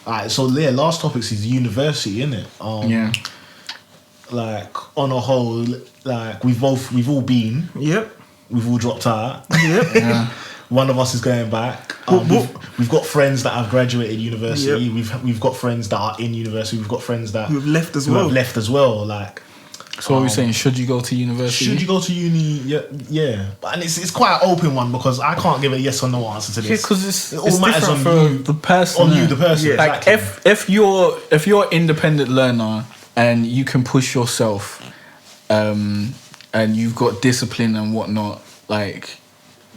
Alright, so last topics is university, innit? Like on a whole, like we've all been. Yep. We've all dropped out. Yep. Yeah. One of us is going back. We've got friends that have graduated university. Yep. We've got friends that are in university. We've got friends that who have left as well. Like, so what are we saying? Should you go to university? Should you go to uni? Yeah. And it's quite an open one because I can't give a yes or no answer to this. Yeah, because it all matters on you, the person. On you, the person. Yeah. Like if you're an independent learner and you can push yourself, and you've got discipline and whatnot, like,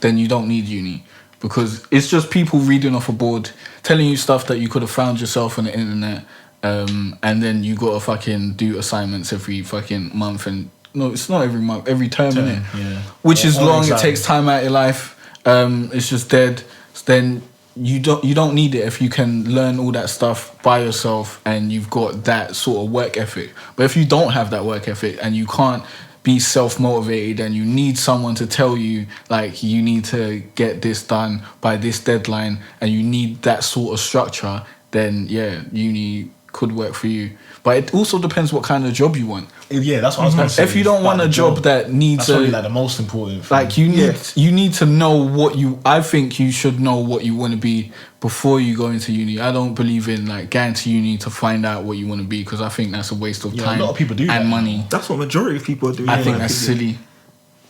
then you don't need uni. Because it's just people reading off a board, telling you stuff that you could have found yourself on the internet, and then you got to fucking do assignments every fucking month. And no, it's not every month, every term, innit? Yeah. Which is long, it takes time out of your life, it's just dead. Then you don't need it if you can learn all that stuff by yourself and you've got that sort of work ethic. But if you don't have that work ethic and you can't be self-motivated and you need someone to tell you, like, you need to get this done by this deadline and you need that sort of structure, then yeah, uni could work for you. But it also depends what kind of job you want. Yeah, that's what I was going to say. If you don't want a job that needs that's probably like the most important thing. Like you need to know what you. I think you should know what you want to be before you go into uni. I don't believe in like going to uni to find out what you want to be because I think that's a waste of time. A lot of people do and that. money. That's what majority of people are doing. I think that's silly.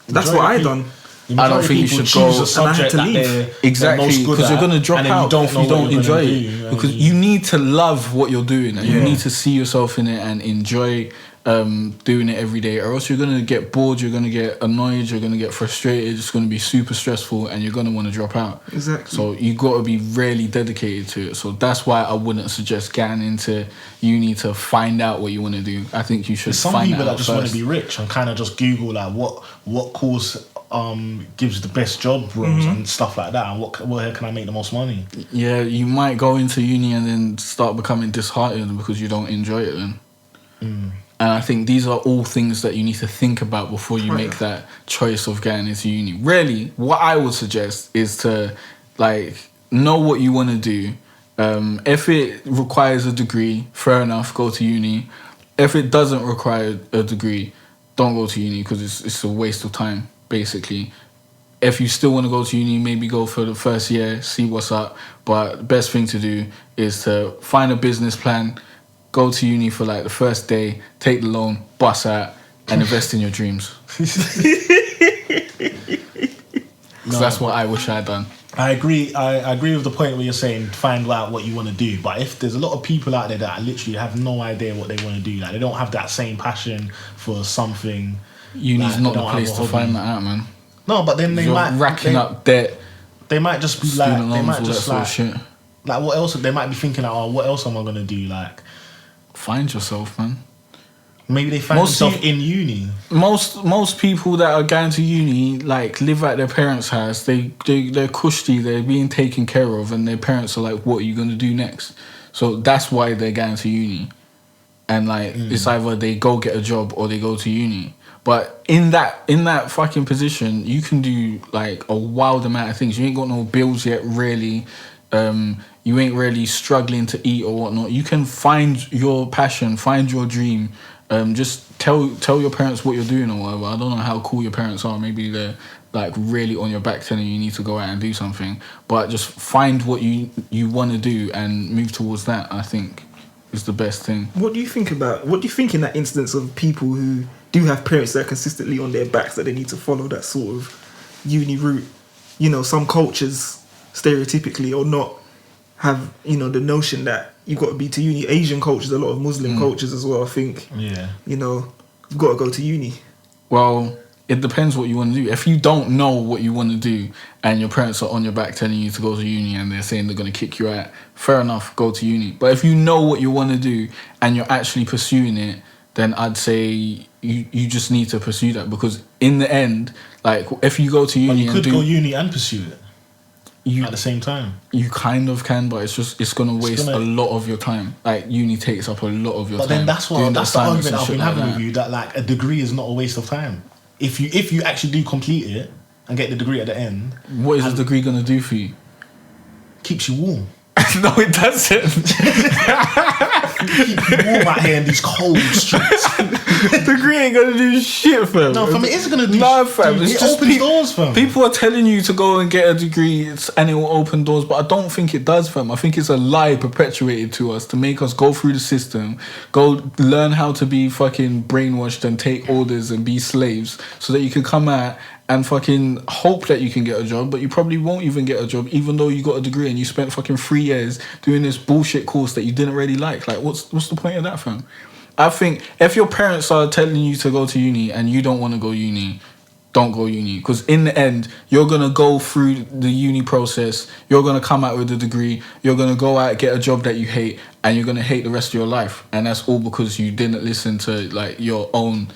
That's what I done. I don't think you should go a subject and I had to leave. Exactly, because you're going to drop out if you don't enjoy it. Do, because you need to love what you're doing and you need to see yourself in it and enjoy doing it every day, or else you're going to get bored, you're going to get annoyed, you're going to get frustrated, it's going to be super stressful and you're going to want to drop out. Exactly. So you got to be really dedicated to it. So that's why I wouldn't suggest getting into uni to find out what you want to do. I think you should There's some find people out that just first. want to be rich and kind of just Google like what course gives the best job roles and stuff like that, and where can I make the most money. Yeah, you might go into uni and then start becoming disheartened because you don't enjoy it then. And I think these are all things that you need to think about before you make that choice of getting into uni. Really, what I would suggest is to like know what you want to do. If it requires a degree, fair enough, go to uni. If it doesn't require a degree, don't go to uni because it's a waste of time, basically. If you still want to go to uni, maybe go for the first year, see what's up. But the best thing to do is to find a business plan, go to uni for like the first day, take the loan, bust out, and invest in your dreams. That's what I wish I'd done. I agree with the point where you're saying find out what you want to do. But if there's a lot of people out there that literally have no idea what they want to do, like they don't have that same passion for something. Uni's like, not the place to find that out, man. No, but then You're racking up debt. They might just be like, student loans, all that sort of shit. Like what else? They might be thinking like, oh, what else am I gonna do? Like, find yourself, man. Maybe they find themselves in uni. Most people that are going to uni like live at their parents' house. They're cushy. They're being taken care of, and their parents are like, "What are you gonna do next?" So that's why they're going to uni, and like it's either they go get a job or they go to uni. But in that fucking position, you can do like a wild amount of things. You ain't got no bills yet, really. You ain't really struggling to eat or whatnot. You can find your passion, find your dream. Just tell your parents what you're doing or whatever. I don't know how cool your parents are. Maybe they're like really on your back telling you need to go out and do something. But just find what you want to do and move towards that, I think, is the best thing. What do you think in that instance of people who do have parents that are consistently on their backs that they need to follow that sort of uni route? You know, some cultures stereotypically or not have, you know, the notion that you've got to be to uni. Asian cultures, a lot of Muslim cultures as well, I think. Yeah. You know, you've got to go to uni. Well, it depends what you want to do. If you don't know what you want to do and your parents are on your back telling you to go to uni and they're saying they're going to kick you out, fair enough, go to uni. But if you know what you want to do and you're actually pursuing it, then I'd say you just need to pursue that, because in the end, like if you go to uni, you could go uni and pursue it. At the same time, you kind of can, but it's gonna waste a lot of your time. Like uni takes up a lot of your time. But then that's the argument I've been having with you, that like a degree is not a waste of time. If you actually do complete it and get the degree at the end, what is a degree gonna do for you? Keeps you warm. No, it doesn't. Keep you warm out here in these cold streets. Degree ain't gonna do shit, fam. No, fam, it is gonna do. No, fam. It's it just opens doors, fam. People are telling you to go and get a degree and it will open doors, but I don't think it does, fam. I think it's a lie perpetuated to us to make us go through the system, go learn how to be fucking brainwashed and take orders and be slaves, so that you can come out and fucking hope that you can get a job, but you probably won't even get a job, even though you got a degree and you spent fucking 3 years doing this bullshit course that you didn't really like. Like, what's the point of that, fam? I think if your parents are telling you to go to uni and you don't want to go uni, don't go uni. Because in the end, you're going to go through the uni process, you're going to come out with a degree, you're going to go out, get a job that you hate, and you're going to hate the rest of your life. And that's all because you didn't listen to, like, your own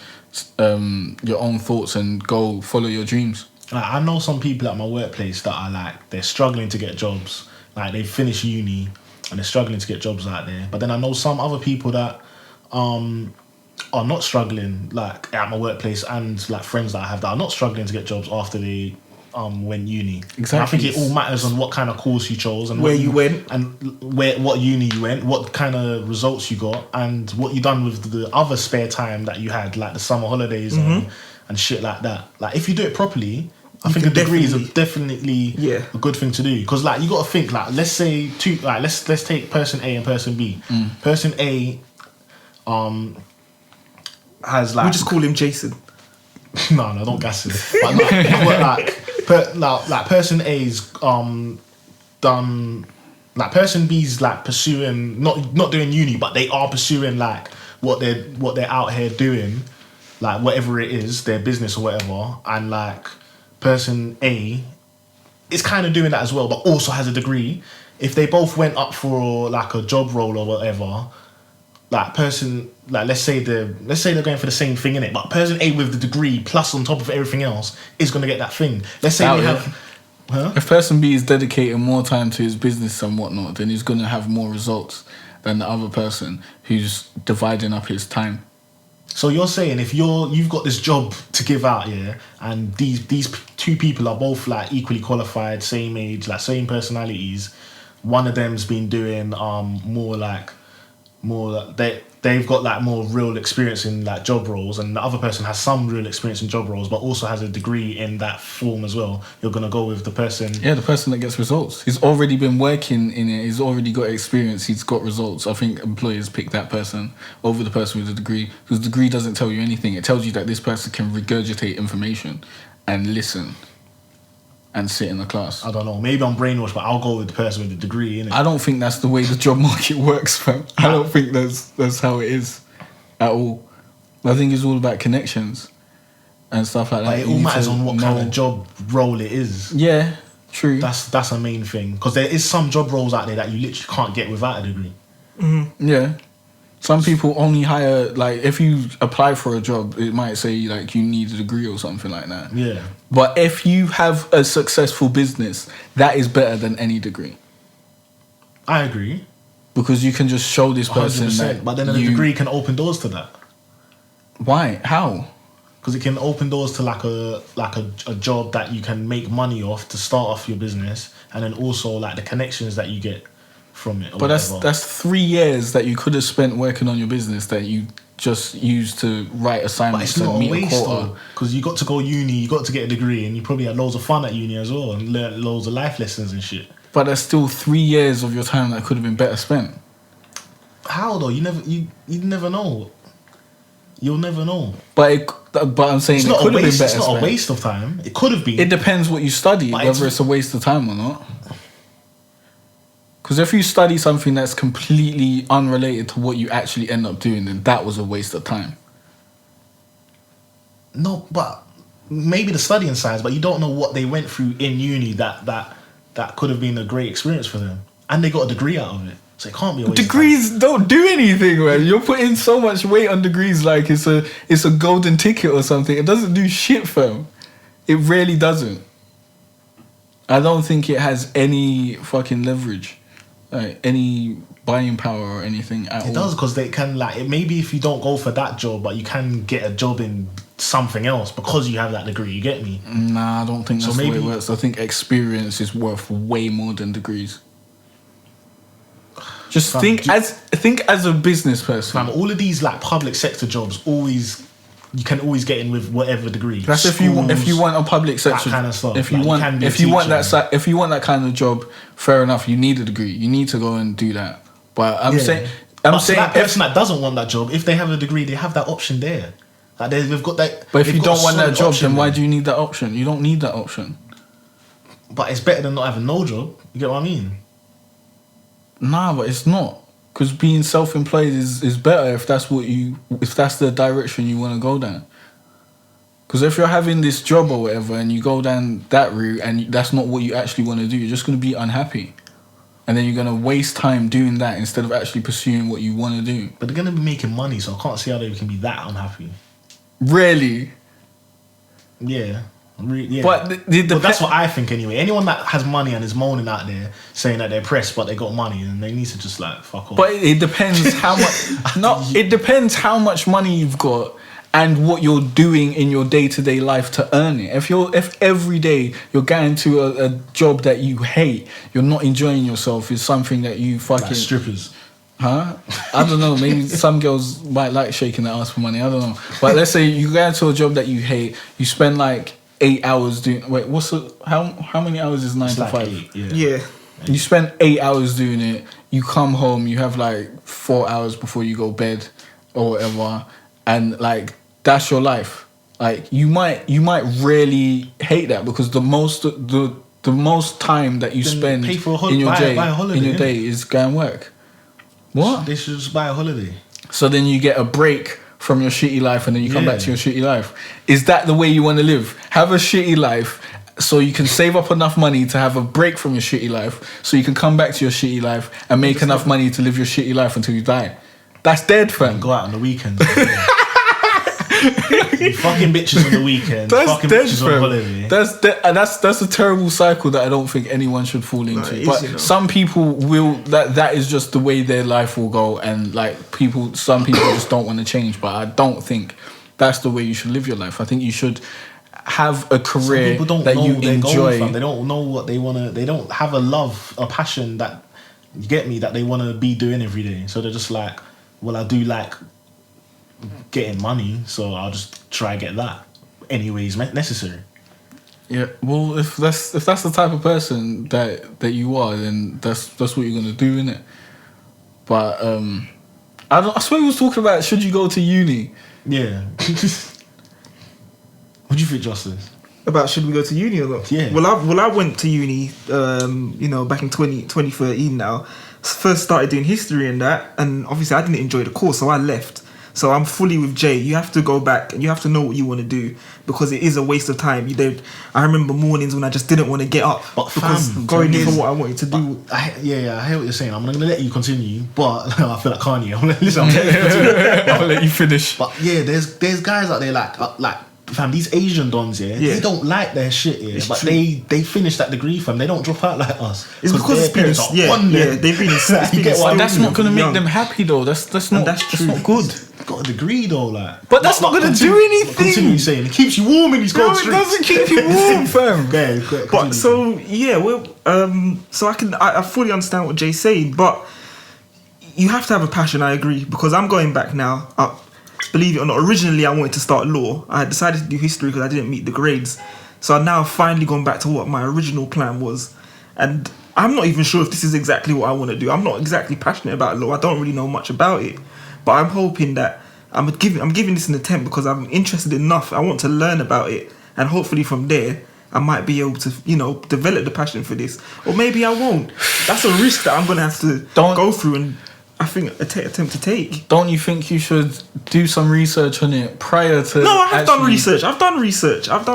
thoughts and go follow your dreams. Like, I know some people at my workplace that are like, they're struggling to get jobs. Like, they finish uni and they're struggling to get jobs out there. But then I know some other people that are not struggling, like at my workplace, and like friends that I have that are not struggling to get jobs after they went uni. Exactly. And I think it all matters on what kind of course you chose and where you went and what uni you went, what kind of results you got, and what you done with the other spare time that you had, like the summer holidays and shit like that. Like, if you do it properly, I think a degree is definitely a good thing to do. Because like, you got to think, like, let's say let's take person A and person B. Person A has like, we just call him Jason. no, don't gas it. But like person A's done, like person B's like pursuing, not doing uni, but they are pursuing like what they're out here doing, like whatever it is, their business or whatever, and like person A is kind of doing that as well, but also has a degree. If they both went up for like a job role or whatever, like person, like let's say they're going for the same thing, innit? But person A with the degree plus on top of everything else is gonna get that thing. Let's say we have. Huh? If person B is dedicating more time to his business and whatnot, then he's gonna have more results than the other person who's dividing up his time. So you're saying if you've got this job to give out, yeah, and these two people are both like equally qualified, same age, like same personalities, one of them's been doing they've got like more real experience in like job roles, and the other person has some real experience in job roles but also has a degree in that form as well, you're gonna go with the person that gets results. He's already been working in it, he's already got experience, he's got results. I think employers pick that person over the person with a degree, because the degree doesn't tell you anything. It tells you that this person can regurgitate information and listen and sit in the class. I don't know, maybe I'm brainwashed, but I'll go with the person with the degree, innit? I don't think that's the way the job market works, fam. I don't think that's how it is at all. I think it's all about connections and stuff like that. But it all matters on what kind of job role it is. Yeah, true. That's a main thing, because there is some job roles out there that you literally can't get without a degree. Yeah. Some people only hire, like, if you apply for a job, it might say, like, you need a degree or something like that. Yeah. But if you have a successful business, that is better than any degree. I agree. Because you can just show this person 100%, that but then a degree can open doors to that. Why? How? Because it can open doors to like a job that you can make money off to start off your business, and then also like the connections that you get from it. But that's 3 years that you could have spent working on your business that you just used to write assignments and meet a quota. Because you got to go uni, you got to get a degree, and you probably had loads of fun at uni as well, and learn loads of life lessons and shit. But that's still 3 years of your time that could have been better spent. How though? You never know. You'll never know. But I'm saying it could have been better spent. It's not a waste of time. It could have been. It depends what you study, whether it's a waste of time or not. Because if you study something that's completely unrelated to what you actually end up doing, then that was a waste of time. No, but maybe the studying science, but you don't know what they went through in uni that could have been a great experience for them. And they got a degree out of it. So it can't be a waste Degrees of time. don't do anything, man. You're putting so much weight on degrees like it's a golden ticket or something. It doesn't do shit, fam. It really doesn't. I don't think it has any fucking leverage. Like, any buying power or anything at all. It does, because they can, like, maybe if you don't go for that job, but you can get a job in something else because you have that degree. You get me? Nah, I don't think that's the way it works. I think experience is worth way more than degrees. Just think as a business person. Fam, all of these like public sector jobs you can always get in with whatever degree. That's if you want a public sector, that kind of stuff. If you want that kind of job, fair enough. You need a degree. You need to go and do that. But I'm saying that person that doesn't want that job, if they have a degree, they have that option there. Like they've got that. But if you don't want that job, then why do you need that option? You don't need that option. But it's better than not having no job. You get what I mean? Nah, but it's not. Because being self-employed is better if that's the direction you want to go down. Because if you're having this job or whatever and you go down that route and that's not what you actually want to do, you're just going to be unhappy. And then you're going to waste time doing that instead of actually pursuing what you want to do. But they're going to be making money, so I can't see how they can be that unhappy. Really? Yeah. Yeah. But that's what I think anyway. Anyone that has money and is moaning out there saying that they're pressed but they got money, and they need to just like fuck off. But it depends how much. It depends how much money you've got and what you're doing in your day-to-day life to earn it. If every day you're going to a job that you hate, you're not enjoying yourself, is something that you fucking like strippers. Huh? I don't know. Maybe some girls might like shaking their ass for money. I don't know. But let's say you go into a job that you hate. You spend like 8 hours doing. Wait, how many hours is 9 to 5? 8, Yeah. You spend 8 hours doing it. You come home. You have like 4 hours before you go bed or whatever, and like that's your life. Like you might really hate that because the most time that you spend in your day is going work. What? They should just buy a holiday. So then you get a break from your shitty life and then you come back to your shitty life. Is that the way you want to live? Have a shitty life so you can save up enough money to have a break from your shitty life so you can come back to your shitty life and make enough money to live your shitty life until you die. That's dead, fam. And go out on the weekends. Fucking bitches on the weekend. That's fucking dead, bitches fam. on holiday. That's a terrible cycle that I don't think anyone should fall into. But some people will. That is just the way their life will go, and like some people just don't want to change. But I don't think that's the way you should live your life. I think you should have a career that you enjoy. They don't know what they want to. They don't have a love, a passion that you get me that they want to be doing every day. So they're just like, well, I do like getting money, so I'll just try and get that anyways necessary. Yeah, well, if that's the type of person that you are, then that's what you're gonna do, innit? But I swear we was talking about should you go to uni? Yeah. What do you think, Justice? About should we go to uni or not? Yeah. Well, I went to uni, back in 2013 now. First started doing history and that, and obviously I didn't enjoy the course, so I left. So I'm fully with Jay. You have to go back and you have to know what you want to do because it is a waste of time. I remember mornings when I just didn't want to get up because going in for what I wanted to do. I hear what you're saying. I'm not going to let you continue, but I feel like Kanye. I'm going to listen. I'll let you finish. But yeah, there's guys out there like fam, these Asian dons, they don't like their shit, but they finish that degree, fam. They don't drop out like us. It's because their parents are on them. They've been that's not going to make them happy though. That's not good. Got a degree though, like. But that's not going to do anything. Continue saying it keeps you warm in these cold streets. It doesn't keep you warm, fam. But so I fully understand what Jay's saying, but you have to have a passion. I agree because I'm going back now. Believe it or not, originally I wanted to start law. I decided to do history because I didn't meet the grades. So I've now finally gone back to what my original plan was. And I'm not even sure if this is exactly what I want to do. I'm not exactly passionate about law. I don't really know much about it. But I'm hoping that I'm giving this an attempt because I'm interested enough. I want to learn about it. And hopefully from there, I might be able to, develop the passion for this. Or maybe I won't. That's a risk that I'm going to have to go through and I think attempt to take. Don't you think you should do some research on it prior to? No, I have done research. I've done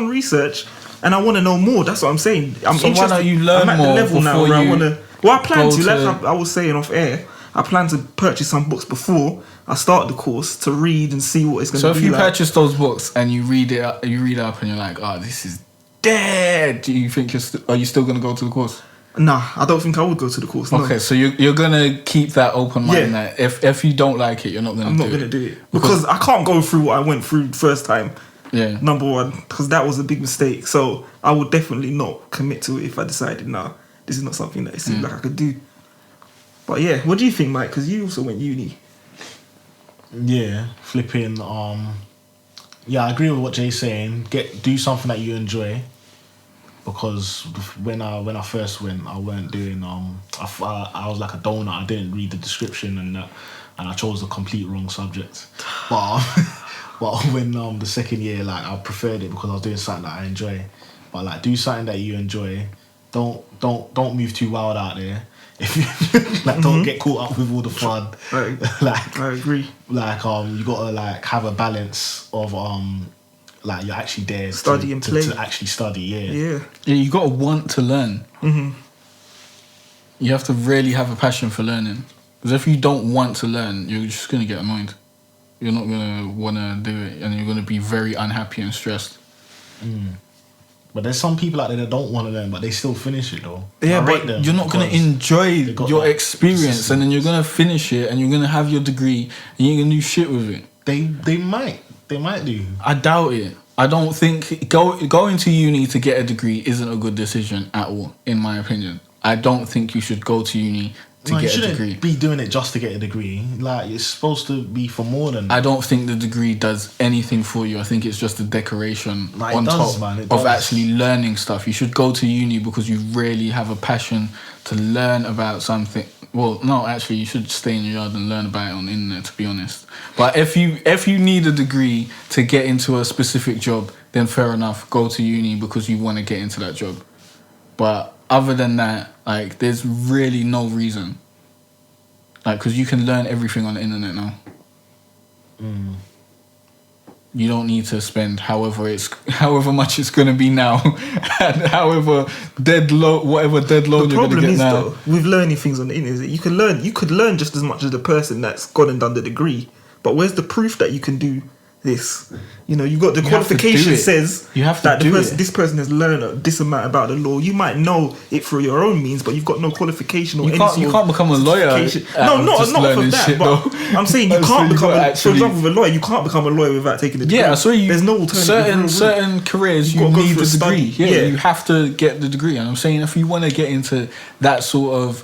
research, and I want to know more. That's what I'm saying. I'm interested. Why don't you learn I'm at more the level now before where you I want to. Well, I plan to. go Like I was saying off air, I plan to purchase some books before I start the course to read and see what it's going to be like. So if you purchase those books and you read it up and you're like, oh, this is dead. Do you think are you still going to go to the course? Nah, I don't think I would go to the course. No. Okay, so you're gonna keep that open mind that if you don't like it, you're not gonna. I'm not gonna do it because I can't go through what I went through first time. Yeah. Number one, because that was a big mistake. So I would definitely not commit to it if I decided, nah, this is not something that it seemed like I could do. But yeah, what do you think, Mike? Because you also went uni. Yeah, flipping. Yeah, I agree with what Jay's saying. Do something that you enjoy. Because when I first went, I weren't doing. I was like a donut. I didn't read the description and I chose the complete wrong subject. But when the second year, like I preferred it because I was doing something that I enjoy. But like, do something that you enjoy. Don't move too wild out there. If you like, don't get caught up with all the fun. Like, I agree. Like you gotta like have a balance of like you're actually there Study and play. to actually study. Yeah. You gotta want to learn. You have to really have a passion for learning. Because if you don't want to learn, you're just gonna get annoyed. You're not gonna wanna do it, and you're gonna be very unhappy and stressed. But there's some people out there that don't want to learn, but they still finish it though. Yeah, I rate but them you're not gonna because enjoy your that experience, and then you're gonna finish it, and you're gonna have your degree, and you're gonna do shit with it. They might do. I doubt it. I don't think going to uni to get a degree isn't a good decision at all, in my opinion. I don't think you should go to uni to You get a shouldn't degree. be doing it just to get a degree. Like it's supposed to be for more than. I don't think the degree does anything for you. I think it's just a decoration Like, on it does, top man, it of does. actually learning stuff. You should go to uni because you really have a passion to learn about something. Well, no, actually, you should stay in your yard and learn about it on the internet, to be honest. But if you need a degree to get into a specific job, then fair enough, go to uni because you want to get into that job. But other than that, like, there's really no reason. Like, because you can learn everything on the internet now. You don't need to spend however much it's gonna be now, and whatever dead load you're gonna get now. The problem is though, with learning things on the internet, is that you could learn just as much as the person that's gone and done the degree. But where's the proof that you can do this? You know, you've got the qualification says you have to that do it. this person has learned this amount about the law. You might know it through your own means, but you've got no qualification or You can't become a lawyer. No, not for that. Shit, but I'm saying you can't become. For example, with a lawyer, you can't become a lawyer without taking the degree. Yeah, so there's no alternative. Certain careers you gotta go need through the a degree. study. Yeah, Yeah. you have to get the degree. And I'm saying if you want to get into that sort of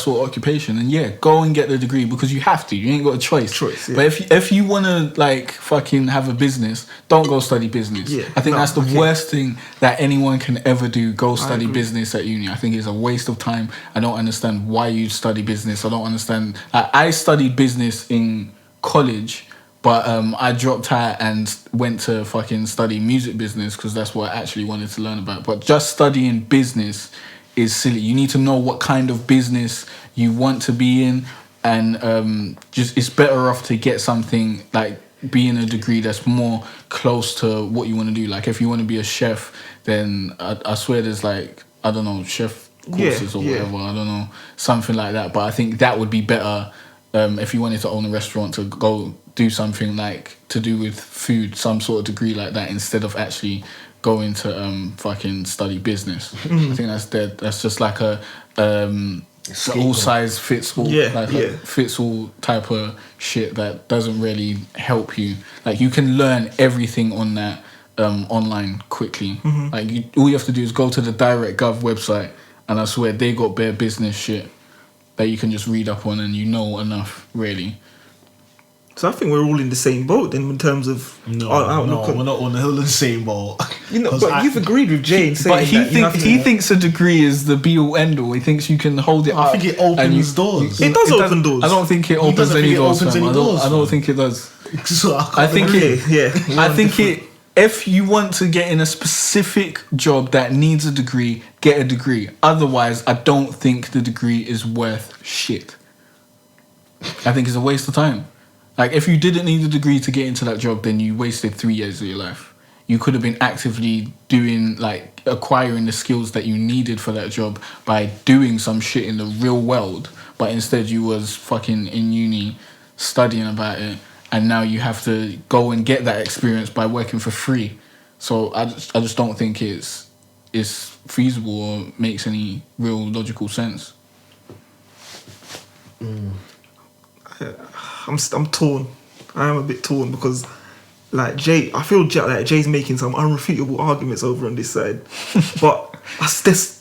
occupation, then yeah, go and get the degree because you have to. You ain't got a choice. Yeah. But if you want to like fucking have a business, don't go study business. Yeah. I think that's the okay. worst thing that anyone can ever do. Go study agree. business at uni. I think it's a waste of time. I don't understand why you study business. I don't understand. I studied business in college, but I dropped out and went to fucking study music business because that's what I actually wanted to learn about. But just studying business is silly. You need to know what kind of business you want to be in, and just it's better off to get something like being a degree that's more close to what you want to do. Like if you want to be a chef, then I swear there's like, I don't know, chef courses or whatever, I don't know, something like that. But I think that would be better if you wanted to own a restaurant, to go do something like to do with food, some sort of degree like that, instead of actually going to fucking study business. I think that's dead. That's just like a all size fits all, fits all type of shit that doesn't really help you. Like you can learn everything on that online quickly. Like all you have to do is go to the DirectGov website, and I swear they got bare business shit that you can just read up on, and you know enough really. So I think we're all in the same boat then in terms of our outlook. We're not on the same boat. You know, but you've agreed with Jay in saying but he thinks a degree is the be all end all. He thinks you can hold it up. I think it opens doors. It does open doors. I don't think it opens any doors. I don't think it does. So I think it. If you want to get in a specific job that needs a degree, get a degree. Otherwise, I don't think the degree is worth shit. I think it's a waste of time. Like, if you didn't need a degree to get into that job, then you wasted 3 years of your life. You could have been actively doing, like, acquiring the skills that you needed for that job by doing some shit in the real world. But instead, you was fucking in uni studying about it, and now you have to go and get that experience by working for free. So I just don't think it's feasible or makes any real logical sense. I'm torn. I am a bit torn because, like I feel like Jay's making some unrefutable arguments over on this side, but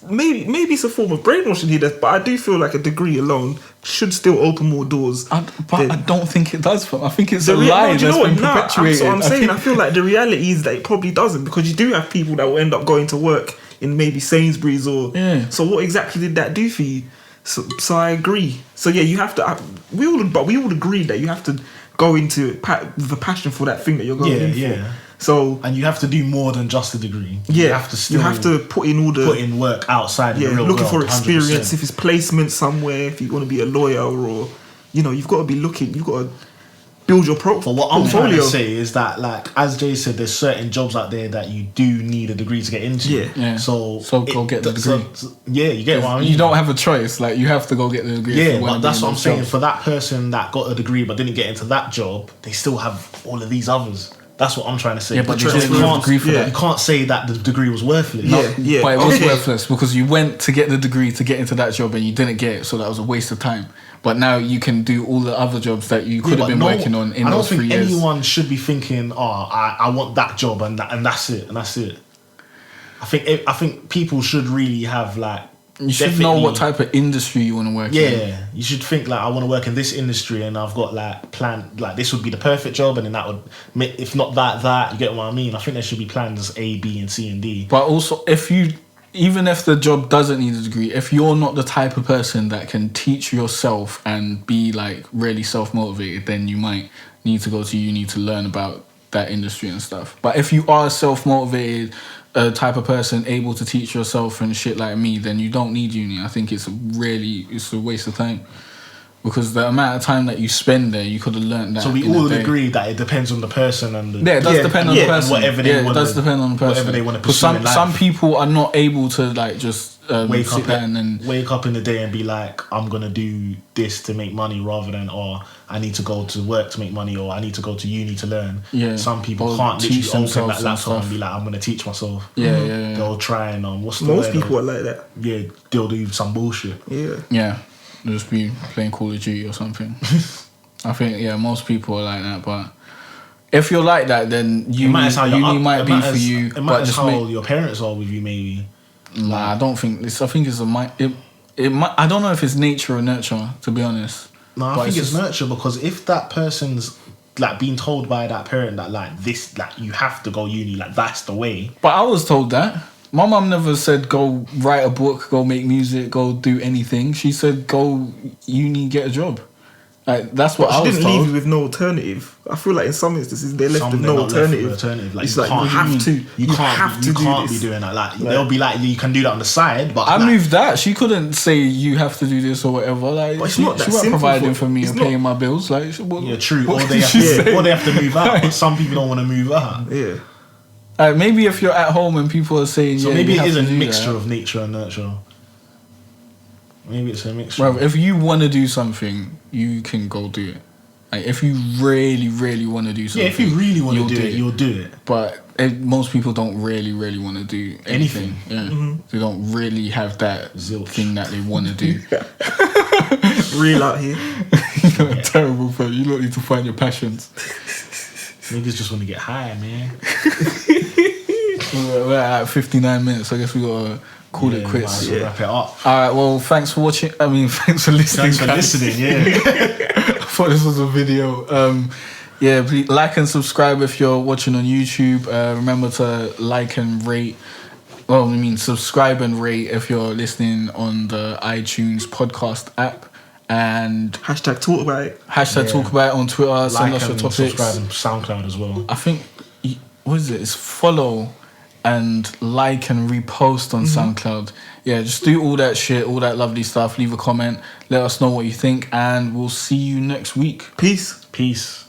maybe it's a form of brainwashing here. But I do feel like a degree alone should still open more doors. But I don't think it does. I think it's a No, lie do you that's know what? been No, perpetuated. that's what I'm saying. I feel like the reality is that it probably doesn't, because you do have people that will end up going to work in maybe Sainsbury's or. Yeah. So what exactly did that do for you? So I agree. So yeah, you have to. We all agree that you have to go into it with a passion for that thing that you're going in for. Yeah. So and you have to do more than just a degree. Yeah, you have to put in work outside. Yeah, the real looking world, for experience. 100%. If it's placement somewhere, if you want to be a lawyer, or you've got to be looking. You've got to build your But what I'm portfolio. trying to say is that, like, as Jay said, there's certain jobs out there that you do need a degree to get into. Yeah. So go get the degree. You get what I mean. You don't have a choice. Like, you have to go get the degree. if Yeah, you wanna but be that's in what I'm those saying. jobs. For that person that got a degree but didn't get into that job, they still have all of these others. That's what I'm trying to say. Yeah, but you you didn't have a degree for that. You can't say that the degree was worthless. Yeah. But it was Okay. worthless because you went to get the degree to get into that job and you didn't get it, so that was a waste of time. But now you can do all the other jobs that you could have been working on in those 3 years. I don't think anyone should be thinking, I want that job and that's it. I think people should really have, like, You should know what type of industry you want to work in. Yeah, you should think, like, I want to work in this industry and I've got, like, planned, like, this would be the perfect job, and then that would, if not that, you get what I mean? I think there should be plans A, B, and C, and D. But also, even if the job doesn't need a degree, if you're not the type of person that can teach yourself and be, like, really self-motivated, then you might need to go to uni to learn about that industry and stuff. But if you are self-motivated, a type of person able to teach yourself and shit like me, then you don't need uni. I think it's a waste of time, because the amount of time that you spend there, you could have learned that. So we all agree that it depends on the person and the... Yeah, it does depend on the person. Whatever they want. It does depend on the person. Whatever they want to Because pursue in life. some people are not able to, like, just wake up in the day and be like, I'm gonna do this to make money, rather than, I need to go to work to make money, or I need to go to uni to learn. Yeah. Some people Or can't teach literally open themselves that laptop and and be like, I'm gonna teach myself. Yeah. They'll try and what's the Most word? people are like that. Yeah, they'll do some bullshit. Yeah, they'll just be playing Call of Duty or something. I think, most people are like that, but if you're like that, then uni might be for you. It matters how your parents are with you, maybe. Nah, I don't think this. I think it's I don't know if it's nature or nurture, to be honest. No, I think it's nurture, because if that person's, like, being told by that parent that, like, this, like, you have to go uni, like, that's the way. But I was told that. My mum never said go write a book, go make music, go do anything. She said go uni, get a job. Like, that's what I was told. She didn't leave you with no alternative. I feel like in some instances they're left with no alternative. Like, it's like you have to. You can't be doing that. Like, they'll be like, you can do that on the side, but I moved that. She couldn't say you have to do this or whatever. Like, but it's she not that wasn't simple providing for me and paying my bills. Like, yeah, true. Or they have to move out. But some people don't want to move out. Yeah. Maybe if you're at home and people are saying, so maybe it is a mixture that. of nature and nurture. Maybe it's a mixture. Bro, if you want to do something, you can go do it. Like, if you really, really want to do something, if you really want to do it, you'll do it. But most people don't really, really want to do anything. Yeah, They don't really have that thing that they want to do. Real out here. You're terrible, bro. You don't need to find your passions. Niggas just want to get high, man. We're at 59 minutes. I guess we gotta call it quits. Wrap it up. All right. Well, thanks for watching. Thanks for listening. I thought this was a video. Please like and subscribe if you're watching on YouTube. Remember to like and rate. Subscribe and rate if you're listening on the iTunes podcast app. And hashtag talk about it. Talk about it on Twitter. Send us your topics. Subscribe on SoundCloud as well. I think, what is it? It's follow and like and repost on SoundCloud. Yeah, just do all that shit, all that lovely stuff. Leave a comment. Let us know what you think, and we'll see you next week. Peace. Peace.